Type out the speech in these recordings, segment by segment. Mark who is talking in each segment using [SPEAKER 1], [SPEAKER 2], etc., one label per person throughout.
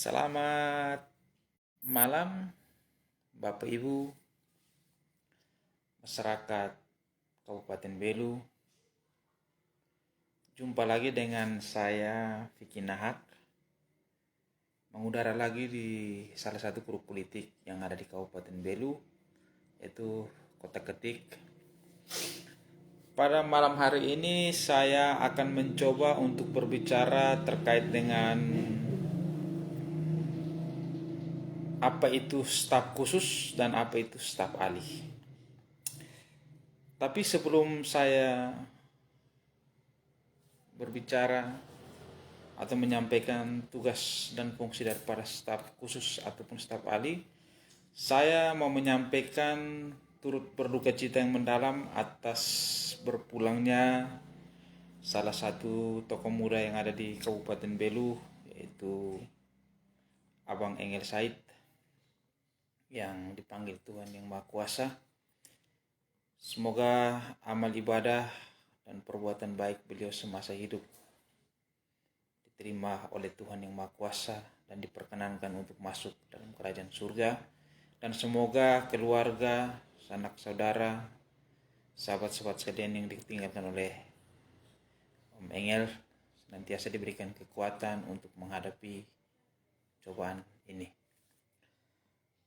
[SPEAKER 1] Selamat malam, Bapak Ibu, masyarakat Kabupaten Belu. Jumpa lagi dengan saya, Vicky Nahak, mengudara lagi di salah satu grup politik yang ada di Kabupaten Belu, yaitu Kota Ketik. Pada malam hari ini saya akan mencoba untuk berbicara terkait dengan apa itu staf khusus dan apa itu staf ahli. Tapi sebelum saya berbicara atau menyampaikan tugas dan fungsi daripada staf khusus ataupun staf ahli, saya mau menyampaikan turut berduka cita yang mendalam atas berpulangnya salah satu tokoh muda yang ada di Kabupaten Belu, yaitu Abang Engel Said, yang dipanggil Tuhan Yang Maha Kuasa. Semoga amal ibadah dan perbuatan baik beliau semasa hidup diterima oleh Tuhan Yang Maha Kuasa dan diperkenankan untuk masuk dalam kerajaan surga. Dan semoga keluarga, sanak saudara, sahabat-sahabat sekalian yang ditinggalkan oleh Om Engel senantiasa diberikan kekuatan untuk menghadapi cobaan ini.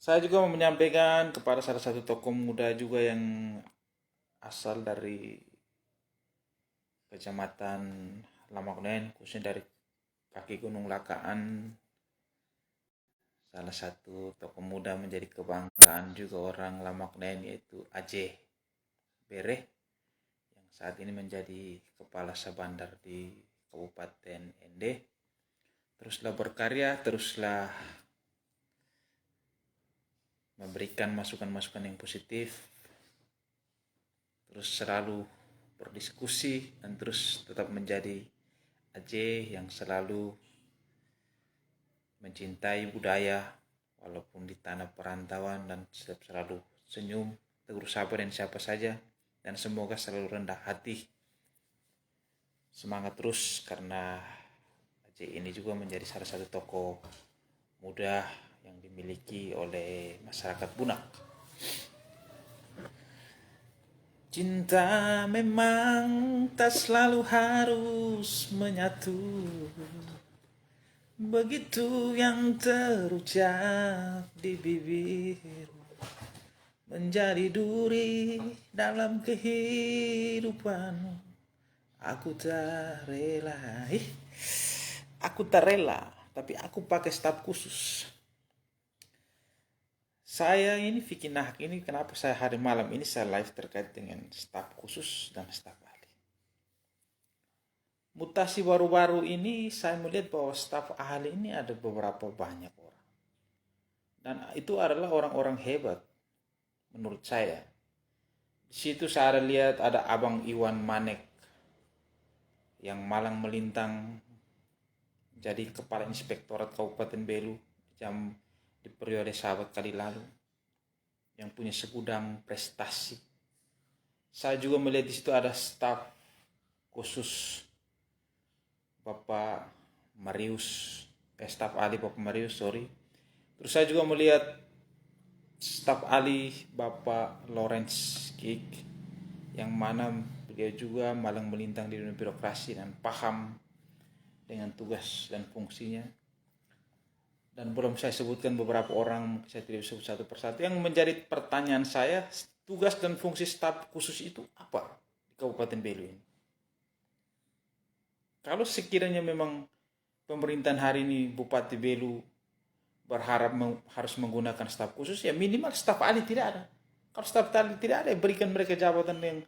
[SPEAKER 1] Saya juga mau menyampaikan kepada salah satu tokoh muda juga yang asal dari Kecamatan Lamaknen, khususnya dari kaki Gunung Lakaan. Salah satu tokoh muda menjadi kebanggaan juga orang Lamaknen, yaitu Aceh Bereh, yang saat ini menjadi kepala Sabandar di Kabupaten Ende. Teruslah berkarya, teruslah memberikan masukan-masukan yang positif, terus selalu berdiskusi, dan terus tetap menjadi Aceh yang selalu mencintai budaya walaupun di tanah perantauan, dan selalu senyum, tegur sapa dan siapa saja, dan semoga selalu rendah hati. Semangat terus, karena Aceh ini juga menjadi salah satu tokoh muda yang dimiliki oleh masyarakat Bunak. Cinta memang tak selalu harus menyatu, begitu yang terucap di bibir menjadi duri dalam kehidupan. Aku tak rela, tapi aku pakai staf khusus. Saya ini Vicky Nahak ini, kenapa saya hari malam ini saya live terkait dengan staf khusus dan staf ahli. Mutasi baru-baru ini saya melihat bahwa staf ahli ini ada beberapa banyak orang. Dan itu adalah orang-orang hebat menurut saya. Di situ saya lihat ada Abang Iwan Manek yang malang melintang jadi kepala inspektorat Kabupaten Belu di periode sahabat kali lalu, yang punya segudang prestasi. Saya juga melihat di situ ada staf khusus Bapak Marius, staf ahli Bapak Marius, sorry. Terus saya juga melihat staf ahli Bapak Lawrence Kik, yang mana beliau juga malang melintang di dunia birokrasi dan paham dengan tugas dan fungsinya. Dan belum saya sebutkan beberapa orang, saya tidak sebut satu persatu. Yang menjadi pertanyaan saya, tugas dan fungsi staf khusus itu apa di Kabupaten Belu ini? Kalau sekiranya memang pemerintahan hari ini Bupati Belu berharap harus menggunakan staf khusus, ya minimal staf ahli tidak ada. Kalau staf ahli tidak ada, berikan mereka jabatan yang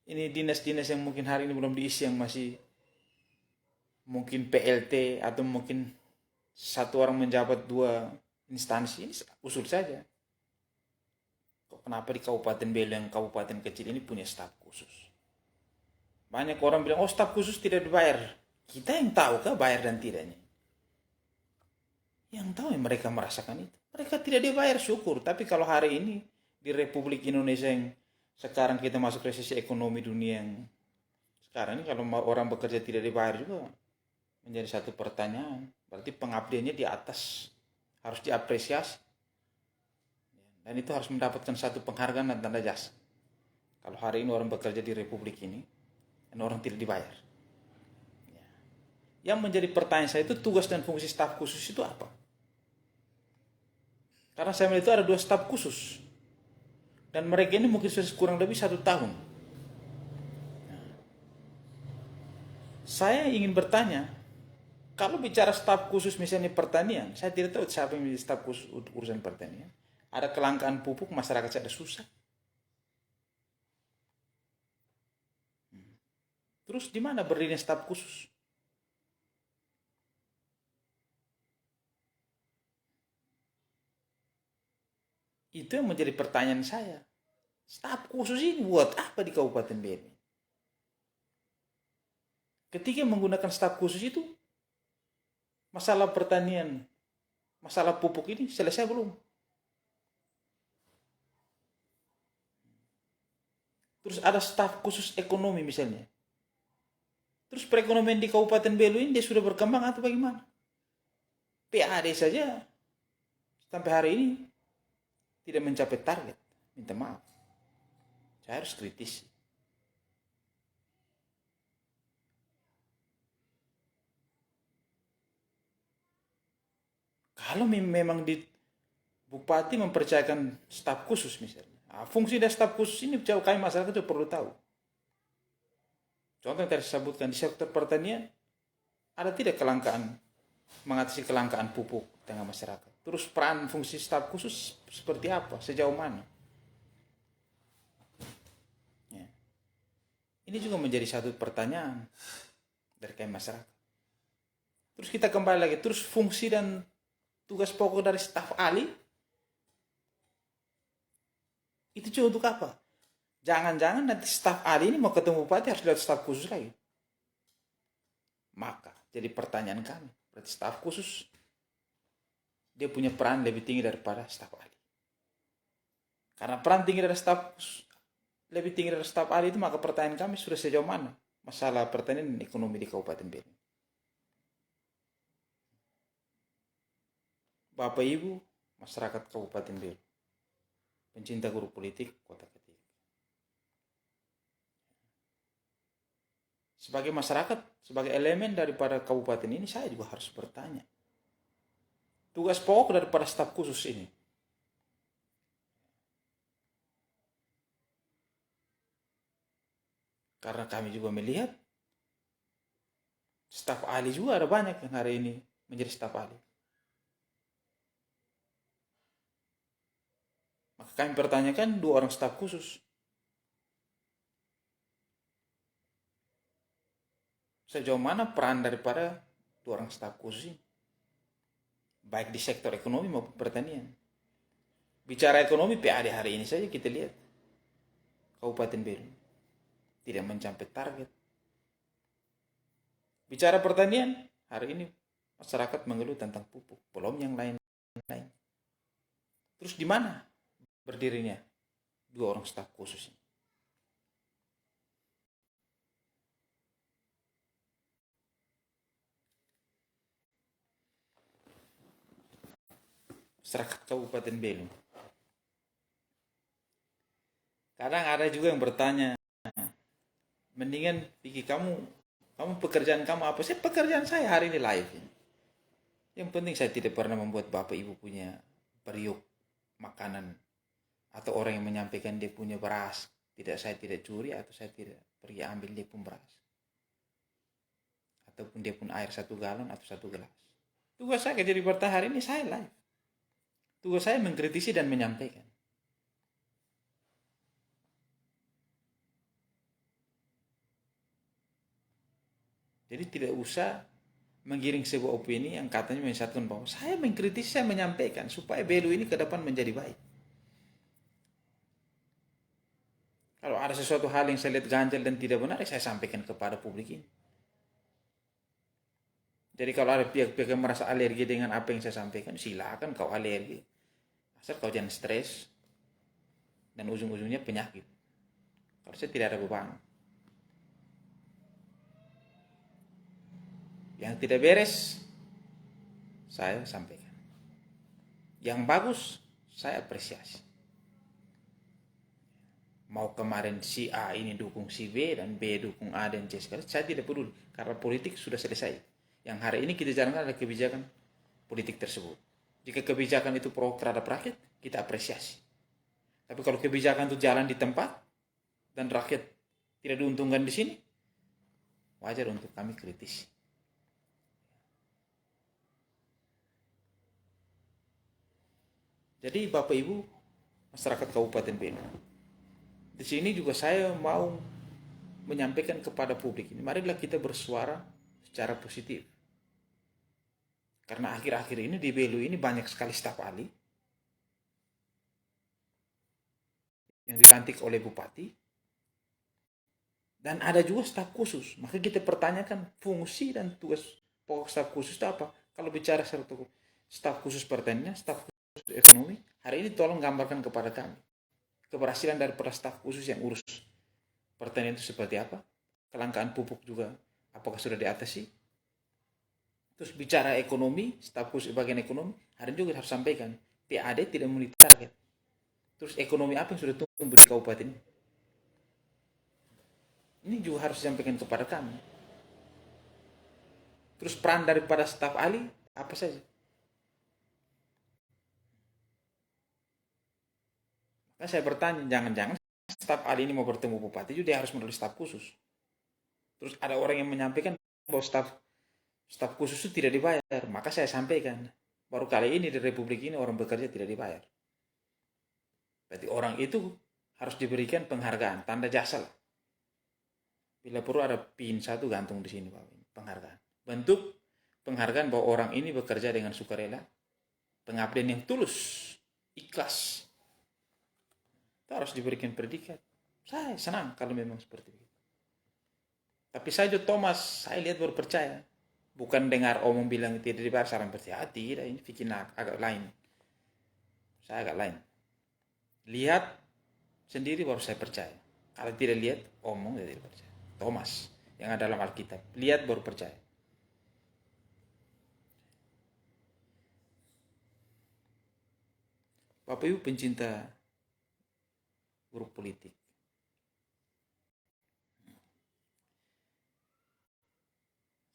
[SPEAKER 1] ini, dinas-dinas yang mungkin hari ini belum diisi, yang masih mungkin PLT, atau mungkin satu orang menjabat dua instansi. Ini usul saja. Kenapa di Kabupaten Belu yang kabupaten kecil ini punya staf khusus? Banyak orang bilang, oh staf khusus tidak dibayar. Kita yang tahu kah bayar dan tidaknya? Yang tahu yang mereka merasakan itu. Mereka tidak dibayar, syukur. Tapi kalau hari ini di Republik Indonesia yang sekarang kita masuk resesi ekonomi dunia yang sekarang ini, kalau orang bekerja tidak dibayar juga, menjadi satu pertanyaan. Berarti pengabdiannya di atas, harus diapresiasi. Dan itu harus mendapatkan satu penghargaan dan tanda jasa. Kalau hari ini orang bekerja di Republik ini, dan orang tidak dibayar. Yang menjadi pertanyaan saya itu tugas dan fungsi staf khusus itu apa? Karena saya melihat itu ada 2 staf khusus. Dan mereka ini mungkin sudah kurang lebih 1 tahun. Saya ingin bertanya, kalau bicara staf khusus misalnya pertanian, saya tidak tahu siapa yang menjadi staf khusus urusan pertanian. Ada kelangkaan pupuk, masyarakat ada susah. Terus di mana berdirinya staf khusus? Itu yang menjadi pertanyaan saya. Staf khusus ini buat apa di Kabupaten BNI? Ketika menggunakan staf khusus itu, masalah pertanian, masalah pupuk ini selesai belum? Terus ada staf khusus ekonomi misalnya. Terus perekonomian di Kabupaten Belu ini dia sudah berkembang atau bagaimana? PAD saja sampai hari ini tidak mencapai target. Minta maaf. Saya harus kritis. Kalau memang di Bupati mempercayakan staf khusus misalnya. Nah, fungsi dari staf khusus ini jauh kami masyarakat juga perlu tahu. Contoh yang tadi saya sebutkan di sektor pertanian, ada tidak kelangkaan, mengatasi kelangkaan pupuk tengah masyarakat. Terus peran fungsi staf khusus seperti apa, sejauh mana? Ya. Ini juga menjadi satu pertanyaan dari kami masyarakat. Terus kita kembali lagi, terus fungsi dan tugas pokok dari staf ahli itu juga untuk apa? Jangan-jangan nanti staf ahli ini mau ketemu bupati harus lihat staf khusus lagi. Maka jadi pertanyaan kami, berarti staf khusus dia punya peran lebih tinggi daripada staf ahli. Karena peran tinggi dari staf lebih tinggi dari staf ahli itu, maka pertanyaan kami sudah sejauh mana masalah pertanian dan ekonomi di Kabupaten BNI. Bapak Ibu, masyarakat Kabupaten Belu, pencinta guru politik Kota Ketik. Sebagai masyarakat, sebagai elemen daripada kabupaten ini, saya juga harus bertanya. Tugas pokok daripada staf khusus ini. Karena kami juga melihat, staf ahli juga ada banyak yang hari ini menjadi staf ahli. Maka kami pertanyakan 2 orang staf khusus. Sejauh mana peran daripada 2 orang staf khusus ini? Baik di sektor ekonomi maupun pertanian. Bicara ekonomi, PAD hari ini saja kita lihat. Kabupaten Belu tidak mencapai target. Bicara pertanian, hari ini masyarakat mengeluh tentang pupuk. Belum yang lain-lain. Terus di mana berdirinya 2 orang staf khusus ini? Masyarakat Kabupaten Belu. Kadang ada juga yang bertanya, mendingan pikir kamu pekerjaan kamu apa sih? Pekerjaan saya hari ini live. Yang penting saya tidak pernah membuat bapak ibu punya periuk makanan, atau orang yang menyampaikan dia punya beras. Saya tidak curi, atau saya tidak pergi ambil dia pun beras. Ataupun dia pun air 1 galon atau 1 gelas. Tugas saya jadi bertahan hari ini saya live. Tugas saya mengkritisi dan menyampaikan. Jadi tidak usah menggiring sebuah opini yang katanya menyesatkan bahwa saya mengkritisi, saya menyampaikan supaya Belu ini ke depan menjadi baik. Kalau ada sesuatu hal yang saya lihat ganjil dan tidak benar, saya sampaikan kepada publik ini. Jadi kalau ada pihak-pihak yang merasa alergi dengan apa yang saya sampaikan, silakan kau alergi. Asal kau jangan stres dan ujung-ujungnya penyakit. Kalau saya tidak ada beban. Yang tidak beres, saya sampaikan. Yang bagus, saya apresiasi. Mau kemarin si A ini dukung si B dan B dukung A dan C sekali, saya tidak peduli. Karena politik sudah selesai. Yang hari ini kita jalankan adalah kebijakan politik tersebut. Jika kebijakan itu pro terhadap rakyat, kita apresiasi. Tapi kalau kebijakan itu jalan di tempat dan rakyat tidak diuntungkan di sini, wajar untuk kami kritisi. Jadi Bapak Ibu masyarakat Kabupaten Belu, di sini juga saya mau menyampaikan kepada publik ini, marilah kita bersuara secara positif. Karena akhir-akhir ini di Belu ini banyak sekali staf ahli yang dilantik oleh bupati, dan ada juga staf khusus. Maka kita pertanyakan fungsi dan tugas pokok staf khusus itu apa? Kalau bicara staf khusus pertanian, staf khusus ekonomi, hari ini tolong gambarkan kepada kami keberhasilan daripada staf khusus yang urus pertanian itu seperti apa? Kelangkaan pupuk juga apakah sudah diatasi? Terus bicara ekonomi, staf khusus bagian ekonomi, hari ini juga harus sampaikan, PAD tidak memenuhi target. Terus ekonomi apa yang sudah tumbuh di kabupaten ini? Ini juga harus disampaikan kepada kami. Terus peran daripada staf ahli apa saja? Nah, saya bertanya, jangan-jangan staf ahli ini mau bertemu bupati juga dia harus melalui staf khusus. Terus ada orang yang menyampaikan bahwa staf khusus itu tidak dibayar. Maka saya sampaikan, baru kali ini di Republik ini orang bekerja tidak dibayar. Berarti orang itu harus diberikan penghargaan, tanda jasa lah. Bila perlu ada pin satu gantung di sini, Pak, penghargaan. Bentuk penghargaan bahwa orang ini bekerja dengan sukarela, pengabdian yang tulus, ikhlas. Itu harus diberikan predikat. Saya senang kalau memang seperti itu. Tapi saya Thomas, saya lihat baru percaya. Bukan dengar omong bilang tidak dibayar, saran percaya. Tidak, ini bikin agak lain. Saya agak lain. Lihat sendiri baru saya percaya. Kalau tidak lihat, omong saya tidak percaya. Thomas, yang ada dalam Alkitab. Lihat baru percaya. Bapak Ibu pencinta grup politik.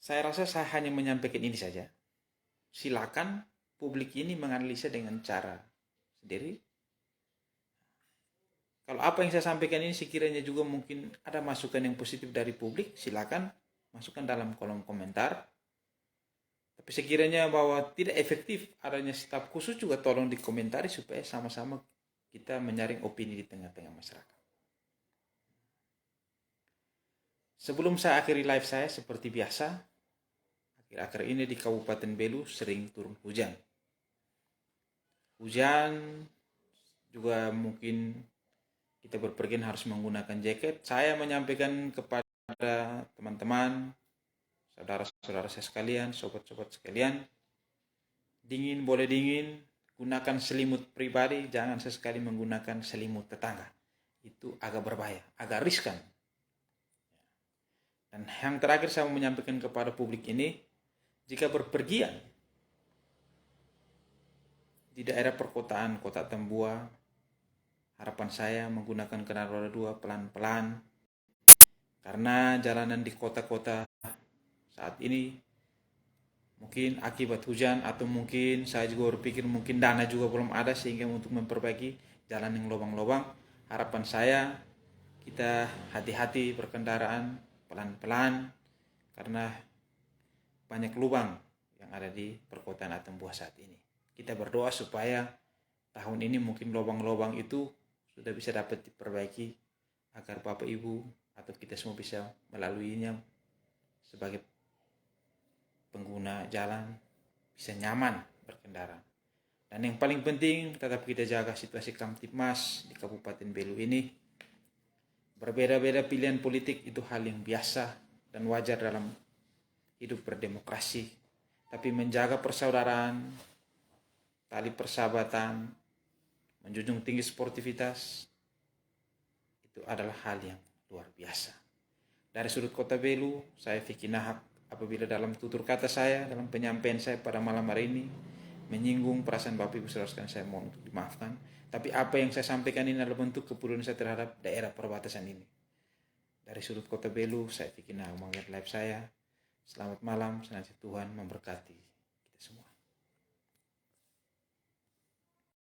[SPEAKER 1] Saya rasa saya hanya menyampaikan ini saja. Silakan publik ini menganalisa dengan cara sendiri. Kalau apa yang saya sampaikan ini sekiranya juga mungkin ada masukan yang positif dari publik, silakan masukkan dalam kolom komentar. Tapi sekiranya bahwa tidak efektif adanya staf khusus juga tolong dikomentari supaya sama-sama kita menyaring opini di tengah-tengah masyarakat. Sebelum saya akhiri live saya seperti biasa, akhir-akhir ini di Kabupaten Belu sering turun hujan. Hujan juga mungkin kita berpergian harus menggunakan jaket. Saya menyampaikan kepada teman-teman, saudara-saudara saya sekalian, sobat-sobat sekalian, dingin boleh dingin, gunakan selimut pribadi, jangan sesekali menggunakan selimut tetangga. Itu agak berbahaya, agak riskan. Dan yang terakhir saya mau menyampaikan kepada publik ini, jika berpergian di daerah perkotaan, kota Tambua, harapan saya menggunakan kendaraan roda 2 pelan-pelan. Karena jalanan di kota-kota saat ini mungkin akibat hujan atau mungkin saya juga berpikir mungkin dana juga belum ada sehingga untuk memperbaiki jalan yang lubang-lubang. Harapan saya kita hati-hati berkendaraan pelan-pelan karena banyak lubang yang ada di perkotaan Atambua saat ini. Kita berdoa supaya tahun ini mungkin lubang-lubang itu sudah bisa dapat diperbaiki agar Bapak Ibu atau kita semua bisa melaluinya sebagai pengguna jalan bisa nyaman berkendara. Dan yang paling penting tetap kita jaga situasi Kamtipmas di Kabupaten Belu ini. Berbeda-beda pilihan politik itu hal yang biasa dan wajar dalam hidup berdemokrasi. Tapi menjaga persaudaraan, tali persahabatan, menjunjung tinggi sportivitas, itu adalah hal yang luar biasa. Dari sudut kota Belu, saya Vicky Nahak apabila dalam tutur kata saya, dalam penyampaian saya pada malam hari ini menyinggung perasaan Bapak Ibu Saudara sekalian, saya mohon untuk dimaafkan. Tapi apa yang saya sampaikan ini adalah bentuk kepedulian saya terhadap daerah perbatasan ini. Dari sudut Kota Belu, saya Vicky Nahum, live saya. Selamat malam, senantiasa Tuhan memberkati kita semua.